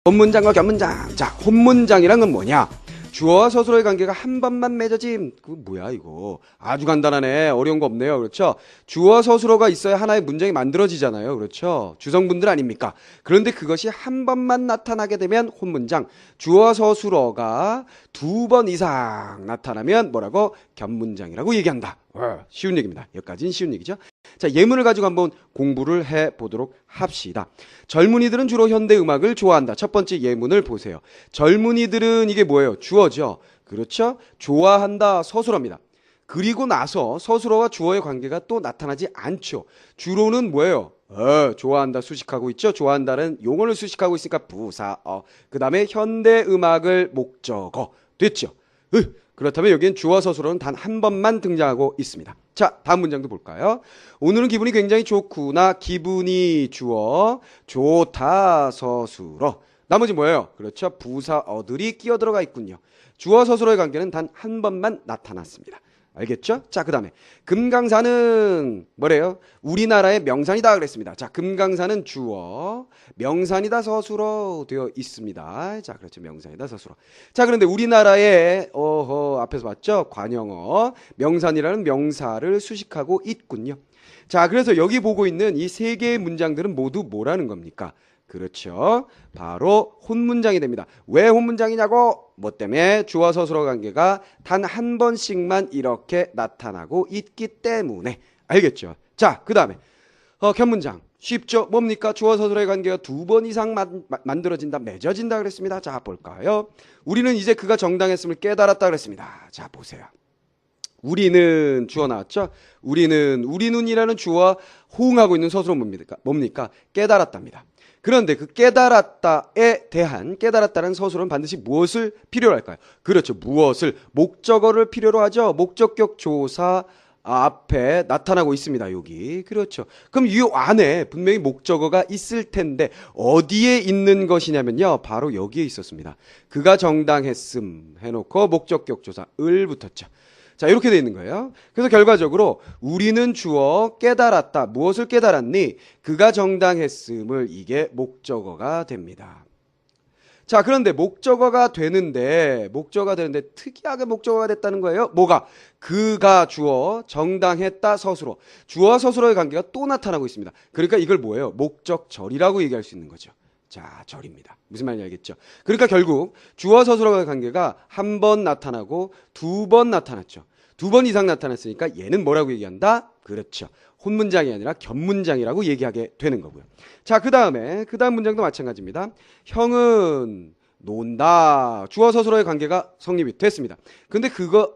혼문장과 견문장. 자, 혼문장이란 건 뭐냐? 주어와 서술어의 관계가 한 번만 맺어짐. 그거 뭐야 이거? 아주 간단하네. 어려운 거 없네요. 그렇죠? 주어 서술어가 있어야 하나의 문장이 만들어지잖아요. 그렇죠? 주성분들 아닙니까? 그런데 그것이 한 번만 나타나게 되면 혼문장. 주어 서술어가 두 번 이상 나타나면 뭐라고? 견문장이라고 얘기한다. 쉬운 얘기입니다. 여기까지는 쉬운 얘기죠. 자, 예문을 가지고 한번 공부를 해보도록 합시다. 젊은이들은 주로 현대음악을 좋아한다. 첫 번째 예문을 보세요. 젊은이들은 이게 뭐예요? 주어죠. 그렇죠? 좋아한다 서술어입니다. 그리고 나서 서술어와 주어의 관계가 또 나타나지 않죠. 주로는 뭐예요? 좋아한다 수식하고 있죠. 좋아한다는 용어를 수식하고 있으니까 부사어. 그 다음에 현대음악을 목적어 됐죠. 그렇다면 여기엔 주어 서술어는 단 한 번만 등장하고 있습니다. 자, 다음 문장도 볼까요? 오늘은 기분이 굉장히 좋구나. 기분이 주어, 좋다 서술어. 나머지 뭐예요? 그렇죠. 부사어들이 끼어 들어가 있군요. 주어 서술어의 관계는 단 한 번만 나타났습니다. 알겠죠? 자, 그 다음에 금강산은 뭐래요? 우리나라의 명산이다 그랬습니다. 자, 금강산은 주어, 명산이다 서술어 되어 있습니다. 자, 그렇죠. 명산이다 서술어. 자, 그런데 우리나라의 앞에서 봤죠? 관형어, 명산이라는 명사를 수식하고 있군요. 자, 그래서 여기 보고 있는 이 세 개의 문장들은 모두 뭐라는 겁니까? 그렇죠. 바로 혼문장이 됩니다. 왜 혼문장이냐고? 뭐 때문에 주어 서술어 관계가 단 한 번씩만 이렇게 나타나고 있기 때문에. 알겠죠? 자, 그 다음에 견문장. 쉽죠? 뭡니까? 주어 서술어의 관계가 두 번 이상 만들어진다, 맺어진다 그랬습니다. 자, 볼까요? 우리는 이제 그가 정당했음을 깨달았다 그랬습니다. 자, 보세요. 우리는 주어 나왔죠? 우리는이라는 주어와 호응하고 있는 서술어 뭡니까? 깨달았답니다. 그런데 그 깨달았다는 서술은 반드시 무엇을 필요로 할까요? 그렇죠. 무엇을? 목적어를 필요로 하죠. 목적격 조사 앞에 나타나고 있습니다. 여기. 그렇죠. 그럼 이 안에 분명히 목적어가 있을 텐데 어디에 있는 것이냐면요. 바로 여기에 있었습니다. 그가 정당했음 해놓고 목적격 조사 을 붙었죠. 자, 이렇게 돼 있는 거예요. 그래서 결과적으로 우리는 주어 깨달았다. 무엇을 깨달았니? 그가 정당했음을 이게 목적어가 됩니다. 자, 그런데 목적어가 되는데 특이하게 목적어가 됐다는 거예요. 뭐가? 그가 주어 정당했다 서술어. 주어와 서술어의 관계가 또 나타나고 있습니다. 그러니까 이걸 뭐예요? 목적절이라고 얘기할 수 있는 거죠. 자, 절입니다. 무슨 말인지 알겠죠? 그러니까 결국 주어 서술어의 관계가 한 번 나타나고 두 번 나타났죠. 두 번 이상 나타났으니까 얘는 뭐라고 얘기한다? 그렇죠. 혼문장이 아니라 견문장이라고 얘기하게 되는 거고요. 자, 그 다음 문장도 마찬가지입니다. 형은 논다. 주어 서술어의 관계가 성립이 됐습니다. 근데 그거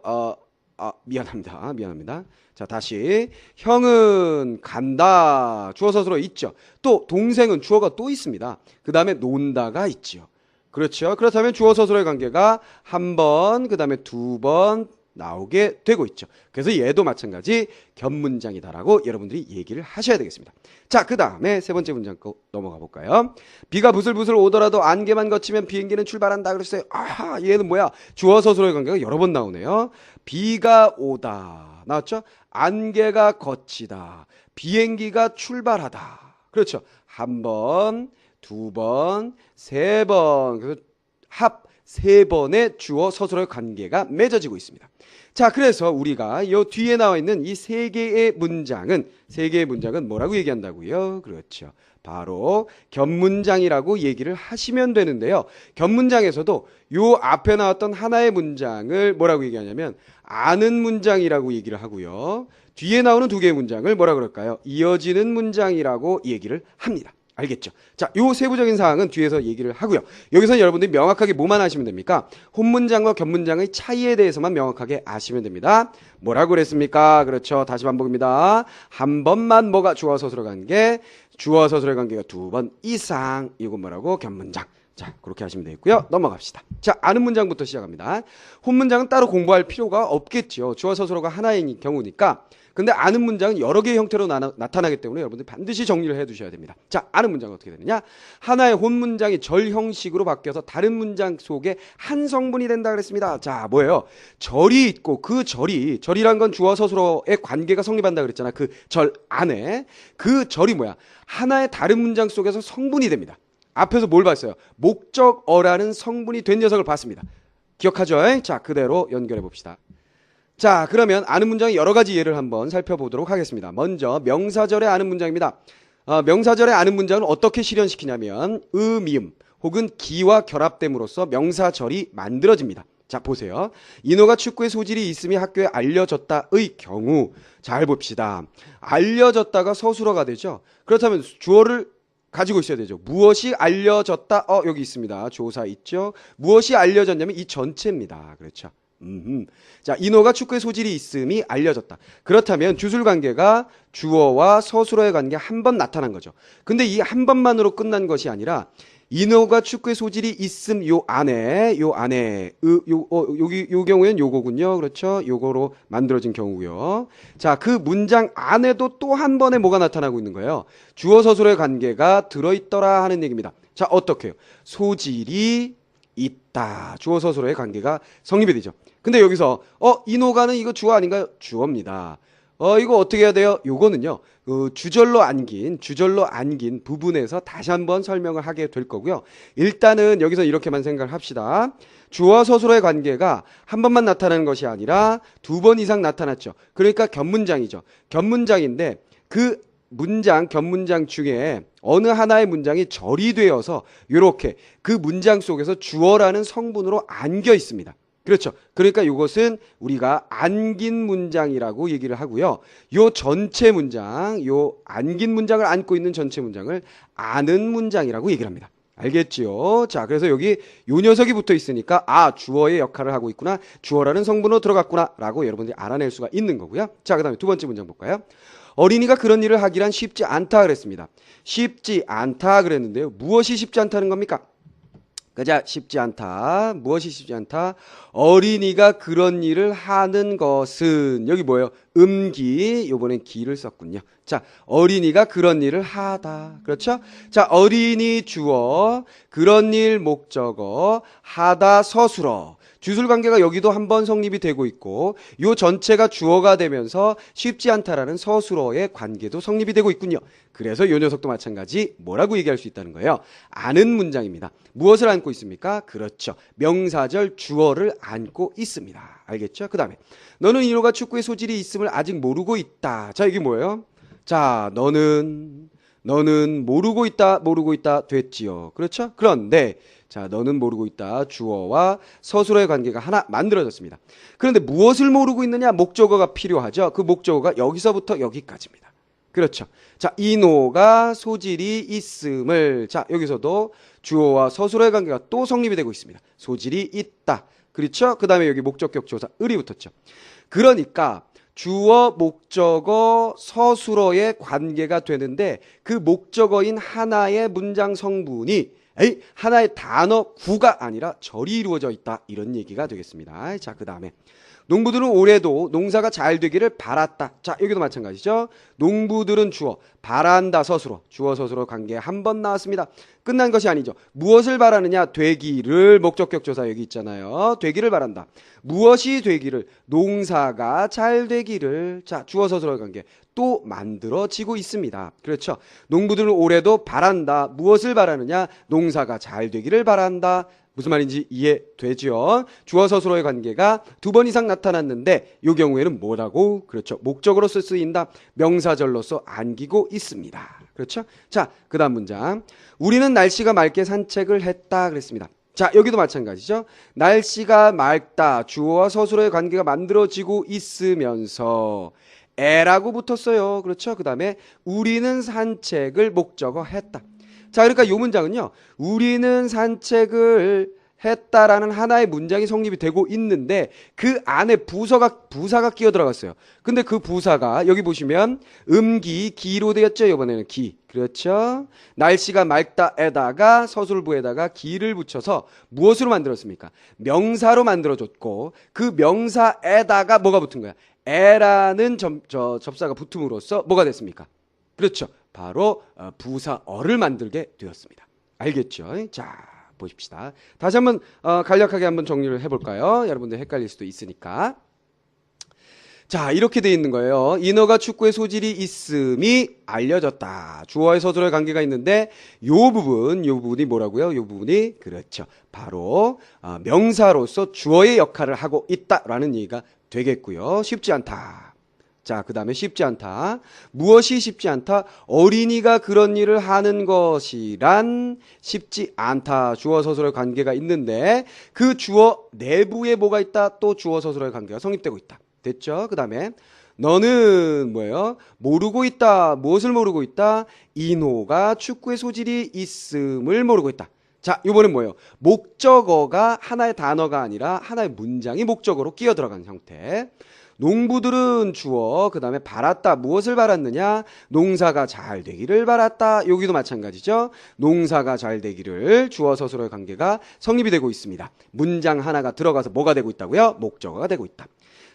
미안합니다. 자, 다시 형은 간다. 주어 서술어 있죠. 또 동생은 주어가 또 있습니다. 그 다음에 논다가 있죠. 그렇죠. 그렇다면 주어 서술어의 관계가 한 번, 그 다음에 두 번 나오게 되고 있죠. 그래서 얘도 마찬가지 견문장이다라고 여러분들이 얘기를 하셔야 되겠습니다. 자, 그 다음에 세 번째 문장 넘어가 볼까요? 비가 부슬부슬 오더라도 안개만 거치면 비행기는 출발한다 그랬어요. 아하, 얘는 뭐야? 주어 서술어의 관계가 여러 번 나오네요. 비가 오다 나왔죠? 안개가 거치다. 비행기가 출발하다. 그렇죠. 한 번, 두 번, 세 번. 그래서 합 세 번의 주어 서술어의 관계가 맺어지고 있습니다. 자, 그래서 우리가 이 뒤에 나와 있는 이 세 개의 문장은 뭐라고 얘기한다고요? 그렇죠. 바로 견문장이라고 얘기를 하시면 되는데요. 견문장에서도 요 앞에 나왔던 하나의 문장을 뭐라고 얘기하냐면 아는 문장이라고 얘기를 하고요. 뒤에 나오는 두 개의 문장을 뭐라 그럴까요? 이어지는 문장이라고 얘기를 합니다. 알겠죠? 자, 요 세부적인 사항은 뒤에서 얘기를 하고요. 여기서 여러분들이 명확하게 뭐만 아시면 됩니까? 혼문장과 견문장의 차이에 대해서만 명확하게 아시면 됩니다. 뭐라고 그랬습니까? 그렇죠. 다시 반복입니다. 한 번만 뭐가 주어 서술어 관계, 주어 서술어의 관계가 두 번 이상. 이건 뭐라고? 견문장. 자, 그렇게 하시면 되겠고요. 넘어갑시다. 자, 아는 문장부터 시작합니다. 혼문장은 따로 공부할 필요가 없겠죠. 주어 서술어가 하나인 경우니까. 근데 아는 문장은 여러 개의 형태로 나타나기 때문에 여러분들 반드시 정리를 해 두셔야 됩니다. 자, 아는 문장은 어떻게 되느냐? 하나의 혼문장이 절 형식으로 바뀌어서 다른 문장 속에 한 성분이 된다 그랬습니다. 자, 뭐예요? 절이 있고 그 절이란 건 주어 서술어의 관계가 성립한다 그랬잖아. 그 절 안에 그 절이 뭐야? 하나의 다른 문장 속에서 성분이 됩니다. 앞에서 뭘 봤어요? 목적어라는 성분이 된 녀석을 봤습니다. 기억하죠? 자, 그대로 연결해 봅시다. 자, 그러면 아는 문장의 여러 가지 예를 한번 살펴보도록 하겠습니다. 먼저 명사절의 아는 문장입니다. 명사절의 아는 문장은 어떻게 실현시키냐면 미음 혹은 기와 결합됨으로써 명사절이 만들어집니다. 자, 보세요. 인호가 축구에 소질이 있음이 학교에 알려졌다의 경우 잘 봅시다. 알려졌다가 서술어가 되죠. 그렇다면 주어를 가지고 있어야 되죠. 무엇이 알려졌다? 여기 있습니다. 조사 있죠. 무엇이 알려졌냐면 이 전체입니다. 그렇죠. 자, 인호가 축구에 소질이 있음이 알려졌다. 그렇다면 주술 관계가 주어와 서술어의 관계 한 번 나타난 거죠. 근데 이 한 번만으로 끝난 것이 아니라 인호가 축구에 소질이 있음 요 안에 요 경우에는 요거군요. 그렇죠? 요거로 만들어진 경우고요. 자, 그 문장 안에도 또 한 번에 뭐가 나타나고 있는 거예요? 주어 서술어의 관계가 들어있더라 하는 얘기입니다. 자, 어떻게요? 소질이 있다. 주어 서술어의 관계가 성립이 되죠. 근데 여기서 인호가는 이거 주어 아닌가요? 주어입니다. 이거 어떻게 해야 돼요? 요거는요. 주절로 안긴 부분에서 다시 한번 설명을 하게 될 거고요. 일단은 여기서 이렇게만 생각을 합시다. 주어 서술어의 관계가 한 번만 나타나는 것이 아니라 두 번 이상 나타났죠. 그러니까 견문장이죠. 견문장인데 그 견문장 중에 어느 하나의 문장이 절이 되어서 이렇게 그 문장 속에서 주어라는 성분으로 안겨 있습니다. 그렇죠. 그러니까 이것은 우리가 안긴 문장이라고 얘기를 하고요. 요 전체 문장, 요 안긴 문장을 안고 있는 전체 문장을 아는 문장이라고 얘기를 합니다. 알겠지요? 자, 그래서 여기 요 녀석이 붙어 있으니까 주어의 역할을 하고 있구나. 주어라는 성분으로 들어갔구나 라고 여러분들이 알아낼 수가 있는 거고요. 자, 그 다음에 두 번째 문장 볼까요? 어린이가 그런 일을 하기란 쉽지 않다 그랬습니다. 쉽지 않다 그랬는데요. 무엇이 쉽지 않다는 겁니까? 그자 쉽지 않다. 무엇이 쉽지 않다? 어린이가 그런 일을 하는 것은 여기 뭐예요? 요번엔 기를 썼군요. 자, 어린이가 그런 일을 하다. 그렇죠? 자, 어린이 주어, 그런 일 목적어, 하다 서술어. 주술 관계가 여기도 한번 성립이 되고 있고 요 전체가 주어가 되면서 쉽지 않다라는 서술어의 관계도 성립이 되고 있군요. 그래서 요 녀석도 마찬가지 뭐라고 얘기할 수 있다는 거예요? 아는 문장입니다. 무엇을 안고 있습니까? 그렇죠. 명사절 주어를 안고 있습니다. 알겠죠? 그 다음에 너는 인호가 축구의 소질이 있음을 아직 모르고 있다. 자, 이게 뭐예요? 자, 너는 모르고 있다 됐지요. 그렇죠? 그런데 자, 너는 모르고 있다. 주어와 서술어의 관계가 하나 만들어졌습니다. 그런데 무엇을 모르고 있느냐? 목적어가 필요하죠. 그 목적어가 여기서부터 여기까지입니다. 그렇죠. 자, 인호가 소질이 있음을 자, 여기서도 주어와 서술어의 관계가 또 성립이 되고 있습니다. 소질이 있다. 그렇죠? 그 다음에 여기 목적격 조사 을이 붙었죠. 그러니까 주어, 목적어, 서술어의 관계가 되는데 그 목적어인 하나의 문장 성분이 하나의 단어 구가 아니라 절이 이루어져 있다. 이런 얘기가 되겠습니다. 자, 그 다음에 농부들은 올해도 농사가 잘 되기를 바랐다. 자, 여기도 마찬가지죠. 농부들은 주어, 바란다 서술어, 주어 서술어 관계 한 번 나왔습니다. 끝난 것이 아니죠. 무엇을 바라느냐? 되기를, 목적격 조사 여기 있잖아요. 되기를 바란다. 무엇이 되기를? 농사가 잘 되기를. 자, 주어 서술어 관계 또 만들어지고 있습니다. 그렇죠. 농부들은 올해도 바란다. 무엇을 바라느냐? 농사가 잘 되기를 바란다. 무슨 말인지 이해되죠? 주어 서술어의 관계가 두 번 이상 나타났는데 이 경우에는 뭐라고? 그렇죠. 목적어로서 쓰인다. 명사절로서 안기고 있습니다. 그렇죠? 자, 그 다음 문장. 우리는 날씨가 맑게 산책을 했다 그랬습니다. 자, 여기도 마찬가지죠. 날씨가 맑다. 주어와 서술어의 관계가 만들어지고 있으면서 에라고 붙었어요. 그렇죠? 그 다음에 우리는 산책을 목적어 했다. 자, 그러니까 이 문장은요. 우리는 산책을 했다라는 하나의 문장이 성립이 되고 있는데 그 안에 부사가 끼어 들어갔어요. 근데 그 부사가 여기 보시면 기로 되었죠. 이번에는 기. 그렇죠? 날씨가 맑다에다가 서술부에다가 기를 붙여서 무엇으로 만들었습니까? 명사로 만들어줬고 그 명사에다가 뭐가 붙은 거야? 에라는 접사가 붙음으로써 뭐가 됐습니까? 그렇죠. 바로 부사어를 만들게 되었습니다. 알겠죠? 자, 보십시다. 다시 한번 간략하게 한번 정리를 해볼까요? 여러분들 헷갈릴 수도 있으니까. 자, 이렇게 돼 있는 거예요. 인어가 축구에 소질이 있음이 알려졌다. 주어의 서술어의 관계가 있는데 요 부분이 뭐라고요? 요 부분이 그렇죠. 바로 명사로서 주어의 역할을 하고 있다라는 얘기가 되겠고요. 쉽지 않다. 자, 그 다음에 쉽지 않다. 무엇이 쉽지 않다? 어린이가 그런 일을 하는 것이란 쉽지 않다. 주어 서술어의 관계가 있는데 그 주어 내부에 뭐가 있다? 또 주어 서술어의 관계가 성립되고 있다. 됐죠? 그 다음에 너는 뭐예요? 모르고 있다. 무엇을 모르고 있다? 인호가 축구의 소질이 있음을 모르고 있다. 자, 이번엔 뭐예요? 목적어가 하나의 단어가 아니라 하나의 문장이 목적어로 끼어 들어가는 형태. 농부들은 주어, 그 다음에 바랐다. 무엇을 바랐느냐? 농사가 잘 되기를 바랐다. 여기도 마찬가지죠. 농사가 잘 되기를 주어 서술어의 관계가 성립이 되고 있습니다. 문장 하나가 들어가서 뭐가 되고 있다고요? 목적어가 되고 있다.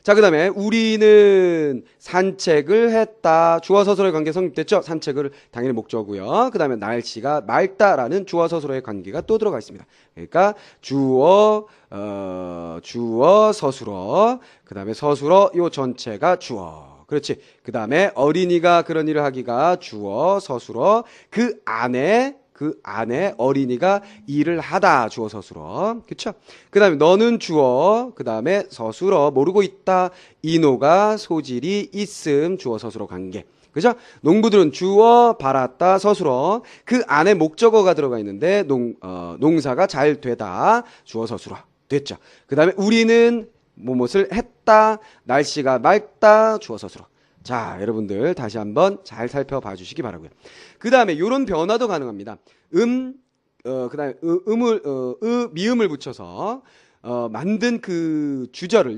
자, 그 다음에 우리는 산책을 했다. 주어 서술어의 관계 성립됐죠? 산책을 당연히 목적어고요. 그 다음에 날씨가 맑다라는 주어 서술어의 관계가 또 들어가 있습니다. 그러니까 주어 서술어, 그 다음에 서술어 요 전체가 주어. 그렇지. 그 다음에 어린이가 그런 일을 하기가 주어 서술어, 그 안에 어린이가 일을 하다. 주어 서술어. 그쵸? 그 다음에 너는 주어, 그 다음에 서술어 모르고 있다. 인호가 소질이 있음. 주어 서술어 관계. 그죠? 농부들은 주어, 바랐다, 서술어. 그 안에 목적어가 들어가 있는데 농사가 잘 되다. 주어 서술어. 됐죠? 그 다음에 우리는 무엇을 했다. 날씨가 맑다. 주어 서술어. 자, 여러분들 다시 한번 잘 살펴봐 주시기 바라고요. 그 다음에 이런 변화도 가능합니다. 그 다음에 미음을 붙여서 만든 그 주절을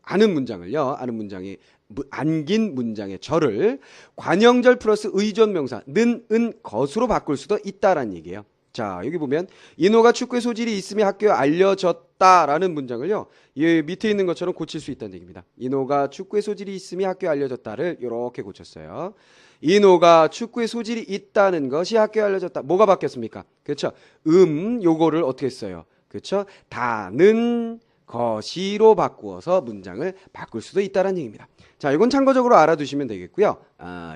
아는 문장이 안긴 문장의 절을 관형절 플러스 의존명사 는, 은, 것으로 바꿀 수도 있다라는 얘기예요. 자, 여기 보면 인호가 축구의 소질이 있음이 학교에 알려졌다라는 문장을요. 이 밑에 있는 것처럼 고칠 수 있다는 얘기입니다. 인호가 축구의 소질이 있음이 학교에 알려졌다를 이렇게 고쳤어요. 인호가 축구의 소질이 있다는 것이 학교에 알려졌다. 뭐가 바뀌었습니까? 그렇죠? 요거를 어떻게 했어요? 그렇죠? 다는 것이로 바꾸어서 문장을 바꿀 수도 있다는 얘기입니다. 자, 이건 참고적으로 알아두시면 되겠고요.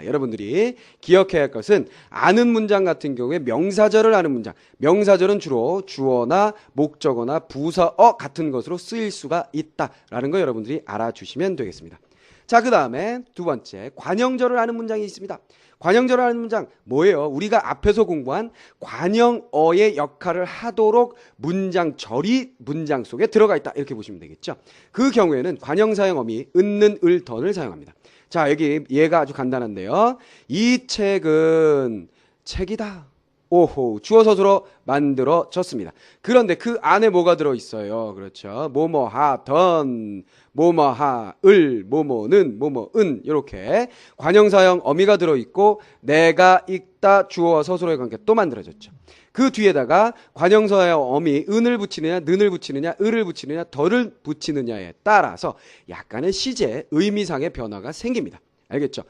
여러분들이 기억해야 할 것은 아는 문장 같은 경우에 명사절을 아는 문장. 명사절은 주로 주어나 목적어나 부사어 같은 것으로 쓰일 수가 있다라는 거 여러분들이 알아주시면 되겠습니다. 자, 그 다음에 두 번째, 관형절을 아는 문장이 있습니다. 관형절을 아는 문장 뭐예요? 우리가 앞에서 공부한 관형어의 역할을 하도록 문장절이 문장 속에 들어가 있다. 이렇게 보시면 되겠죠. 그 경우에는 관형사형 어미 은는 을던을 사용합니다. 자, 여기 얘가 아주 간단한데요. 이 책은 책이다. 오호, 주어 서술어 만들어졌습니다. 그런데 그 안에 뭐가 들어있어요? 그렇죠. 뭐뭐하던, 뭐뭐하을, 뭐뭐는, 뭐뭐은 이렇게 관형사형 어미가 들어있고 내가 읽다 주어와 서술어의 관계 또 만들어졌죠. 그 뒤에다가 관형사형 어미 은을 붙이느냐, 는을 붙이느냐, 을을 붙이느냐, 덜을 붙이느냐에 따라서 약간의 시제, 의미상의 변화가 생깁니다. 알겠죠?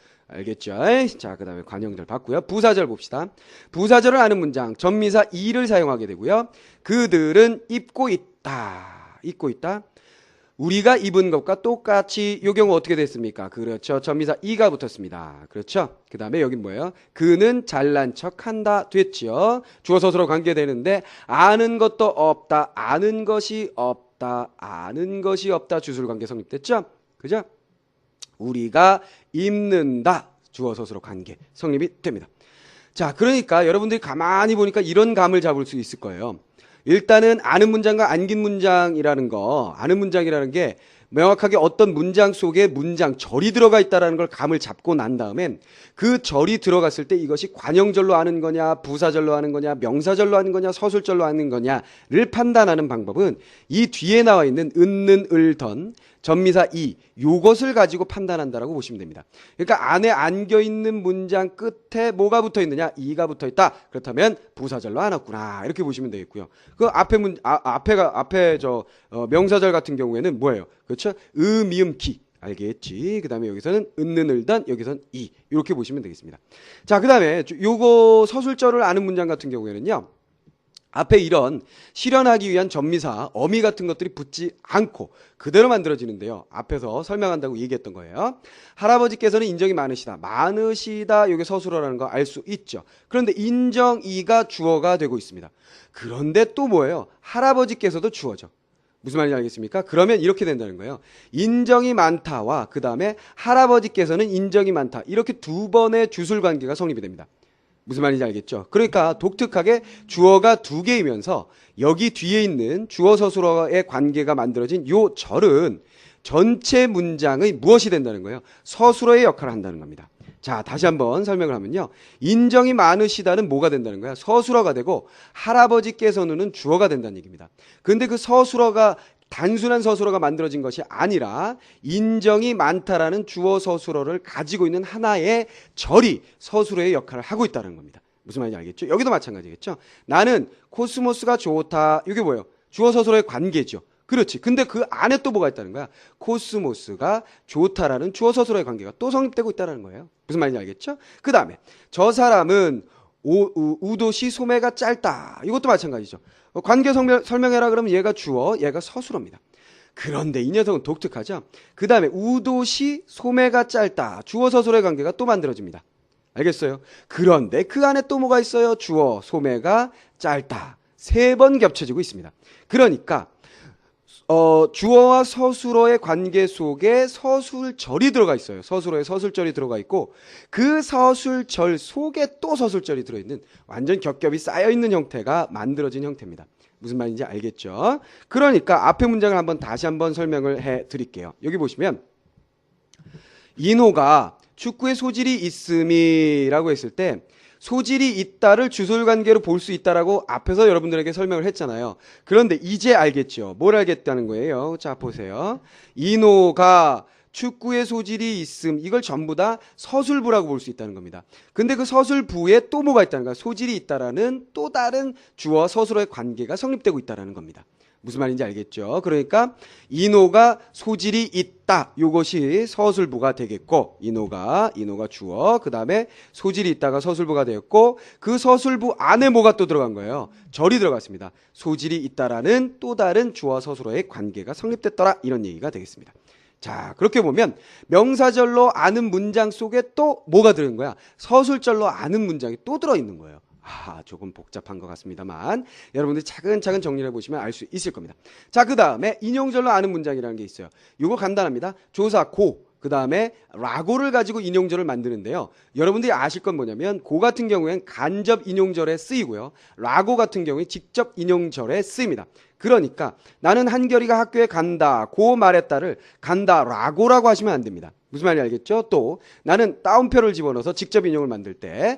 자, 그 다음에 관형절 봤고요. 부사절 봅시다. 부사절을 아는 문장, 전미사 이를 사용하게 되고요. 그들은 입고 있다. 우리가 입은 것과 똑같이 이 경우 어떻게 됐습니까? 그렇죠. 전미사 이가 붙었습니다. 그렇죠. 그 다음에 여긴 뭐예요? 그는 잘난 척한다. 됐죠. 주어 서술어 관계되는데 아는 것도 없다. 아는 것이 없다. 주술 관계 성립됐죠. 그죠? 우리가 입는다. 주어 서술어 관계 성립이 됩니다. 자, 그러니까 여러분들이 가만히 보니까 이런 감을 잡을 수 있을 거예요. 일단은 아는 문장과 안긴 문장이라는 게 명확하게 어떤 문장 속에 문장절이 들어가 있다는 걸 감을 잡고 난 다음에 그 절이 들어갔을 때 이것이 관형절로 아는 거냐, 부사절로 아는 거냐, 명사절로 아는 거냐, 서술절로 아는 거냐를 판단하는 방법은 이 뒤에 나와 있는 은는 을던 전미사 이 요것을 가지고 판단한다라고 보시면 됩니다. 그러니까 안에 안겨 있는 문장 끝에 뭐가 붙어 있느냐? 이가 붙어 있다. 그렇다면 부사절로 안 왔구나. 이렇게 보시면 되겠고요. 그 앞에 명사절 같은 경우에는 뭐예요? 그렇죠? 미음, 기. 알겠지? 그 다음에 여기서는 은는 을단, 여기서는 이. 이렇게 보시면 되겠습니다. 자, 그 다음에 요거 서술절을 아는 문장 같은 경우에는요. 앞에 이런 실현하기 위한 전미사, 어미 같은 것들이 붙지 않고 그대로 만들어지는데요. 앞에서 설명한다고 얘기했던 거예요. 할아버지께서는 인정이 많으시다. 많으시다. 이게 서술어라는 거 알 수 있죠. 그런데 인정이가 주어가 되고 있습니다. 그런데 또 뭐예요? 할아버지께서도 주어죠. 무슨 말인지 알겠습니까? 그러면 이렇게 된다는 거예요. 인정이 많다와 그 다음에 할아버지께서는 인정이 많다. 이렇게 두 번의 주술 관계가 성립이 됩니다. 무슨 말인지 알겠죠? 그러니까 독특하게 주어가 두 개이면서 여기 뒤에 있는 주어 서술어의 관계가 만들어진 요 절은 전체 문장의 무엇이 된다는 거예요? 서술어의 역할을 한다는 겁니다. 자, 다시 한번 설명을 하면요. 인정이 많으시다는 뭐가 된다는 거야? 서술어가 되고 할아버지께서는 주어가 된다는 얘기입니다. 근데 그 서술어가 단순한 서술어가 만들어진 것이 아니라 인정이 많다라는 주어 서술어를 가지고 있는 하나의 절이 서술어의 역할을 하고 있다는 겁니다. 무슨 말인지 알겠죠? 여기도 마찬가지겠죠? 나는 코스모스가 좋다. 이게 뭐예요? 주어 서술어의 관계죠. 그렇지. 근데 그 안에 또 뭐가 있다는 거야? 코스모스가 좋다라는 주어 서술어의 관계가 또 성립되고 있다는 거예요. 무슨 말인지 알겠죠? 그 다음에 저 사람은 우도시 소매가 짧다. 이것도 마찬가지죠. 관계 설명해라 그러면 얘가 주어, 얘가 서술어입니다. 그런데 이 녀석은 독특하죠. 그 다음에 우도시 소매가 짧다. 주어 서술어의 관계가 또 만들어집니다. 알겠어요? 그런데 그 안에 또 뭐가 있어요? 주어, 소매가 짧다. 세 번 겹쳐지고 있습니다. 그러니까 주어와 서술어의 관계 속에 서술절이 들어가 있어요. 서술어에 서술절이 들어가 있고 그 서술절 속에 또 서술절이 들어있는 완전 겹겹이 쌓여있는 형태가 만들어진 형태입니다. 무슨 말인지 알겠죠? 그러니까 앞의 문장을 다시 한번 설명을 해드릴게요. 여기 보시면 인호가 축구에 소질이 있음이라고 했을 때 소질이 있다를 주술관계로 볼 수 있다라고 앞에서 여러분들에게 설명을 했잖아요. 그런데 이제 알겠죠? 뭘 알겠다는 거예요? 자, 보세요. 인호가 축구에 소질이 있음, 이걸 전부 다 서술부라고 볼 수 있다는 겁니다. 근데 그 서술부에 또 뭐가 있다는 거야? 소질이 있다라는 또 다른 주어 서술어의 관계가 성립되고 있다는 겁니다. 무슨 말인지 알겠죠? 그러니까 인호가 소질이 있다. 이것이 서술부가 되겠고 인호가 주어, 그 다음에 소질이 있다가 서술부가 되었고 그 서술부 안에 뭐가 또 들어간 거예요? 절이 들어갔습니다. 소질이 있다라는 또 다른 주어 서술어의 관계가 성립됐더라. 이런 얘기가 되겠습니다. 자, 그렇게 보면 명사절로 아는 문장 속에 또 뭐가 들어있는 거야? 서술절로 아는 문장이 또 들어있는 거예요. 조금 복잡한 것 같습니다만 여러분들이 차근차근 정리를 해보시면 알 수 있을 겁니다. 자, 그 다음에 인용절로 아는 문장이라는 게 있어요. 이거 간단합니다. 조사 고, 그 다음에 라고를 가지고 인용절을 만드는데요. 여러분들이 아실 건 뭐냐면 고 같은 경우엔 간접 인용절에 쓰이고요. 라고 같은 경우에 직접 인용절에 쓰입니다. 그러니까 나는 한결이가 학교에 간다 고 말했다를 간다 라고라고 하시면 안 됩니다. 무슨 말인지 알겠죠? 또 나는 따옴표를 집어넣어서 직접 인용을 만들 때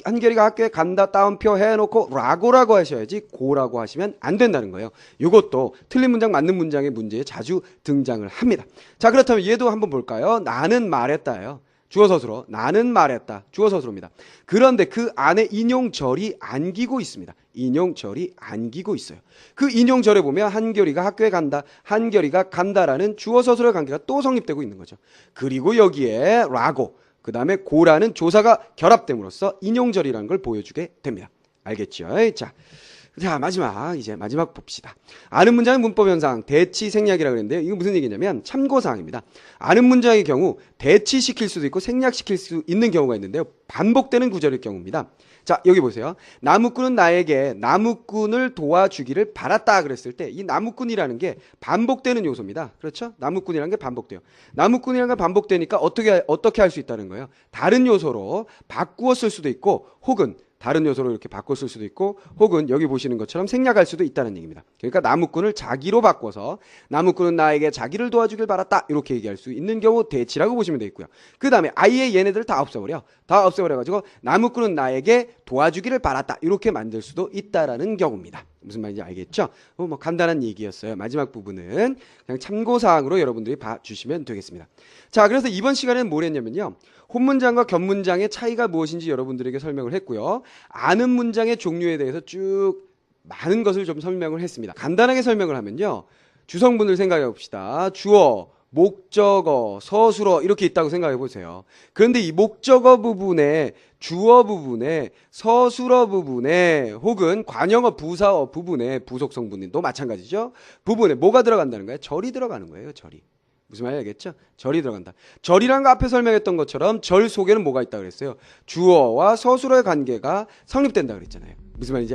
한결이가 학교에 간다 따옴표 해놓고 라고라고 하셔야지 고라고 하시면 안 된다는 거예요. 이것도 틀린 문장 맞는 문장의 문제에 자주 등장을 합니다. 자, 그렇다면 얘도 한번 볼까요? 나는 말했다예요. 주어서술어. 나는 말했다. 주어서술어입니다. 그런데 그 안에 인용절이 안기고 있습니다. 인용절이 안기고 있어요. 그 인용절에 보면 한결이가 학교에 간다, 한결이가 간다라는 주어서술어의 관계가 또 성립되고 있는 거죠. 그리고 여기에 라고, 그 다음에 고라는 조사가 결합됨으로써 인용절이라는 걸 보여주게 됩니다. 알겠죠? 자, 마지막 봅시다. 아는 문장의 문법 현상, 대치 생략이라고 그랬는데요. 이거 무슨 얘기냐면 참고사항입니다. 아는 문장의 경우 대치시킬 수도 있고 생략시킬 수 있는 경우가 있는데요. 반복되는 구절일 경우입니다. 자, 여기 보세요. 나무꾼은 나에게 나무꾼을 도와주기를 바랐다 그랬을 때 이 나무꾼이라는 게 반복되는 요소입니다. 그렇죠? 나무꾼이라는 게 반복돼요. 나무꾼이라는 게 반복되니까 어떻게 할 수 있다는 거예요? 다른 요소로 바꾸어 쓸 수도 있고 혹은 다른 요소로 이렇게 바꿔 쓸 수도 있고 혹은 여기 보시는 것처럼 생략할 수도 있다는 얘기입니다. 그러니까 나무꾼을 자기로 바꿔서 나무꾼은 나에게 자기를 도와주길 바랐다 이렇게 얘기할 수 있는 경우 대치라고 보시면 되겠고요. 그 다음에 아예 얘네들을 다 없애버려가지고 나무꾼은 나에게 도와주기를 바랐다 이렇게 만들 수도 있다라는 경우입니다. 무슨 말인지 알겠죠? 뭐 간단한 얘기였어요. 마지막 부분은 그냥 참고사항으로 여러분들이 봐주시면 되겠습니다. 자, 그래서 이번 시간에는 뭘 했냐면요. 혼문장과 겹문장의 차이가 무엇인지 여러분들에게 설명을 했고요. 아는 문장의 종류에 대해서 쭉 많은 것을 좀 설명을 했습니다. 간단하게 설명을 하면요. 주성분을 생각해 봅시다. 주어, 목적어, 서술어 이렇게 있다고 생각해 보세요. 그런데 이 목적어 부분에 주어 부분에 서술어 부분에 혹은 관형어 부사어 부분에 부속 성분도 마찬가지죠. 부분에 뭐가 들어간다는 거예요? 절이 들어가는 거예요. 절이. 무슨 말인지 알겠죠? 절이 들어간다. 절이란 거 앞에 설명했던 것처럼 절 속에는 뭐가 있다 그랬어요? 주어와 서술어의 관계가 성립된다 그랬잖아요. 무슨 말인지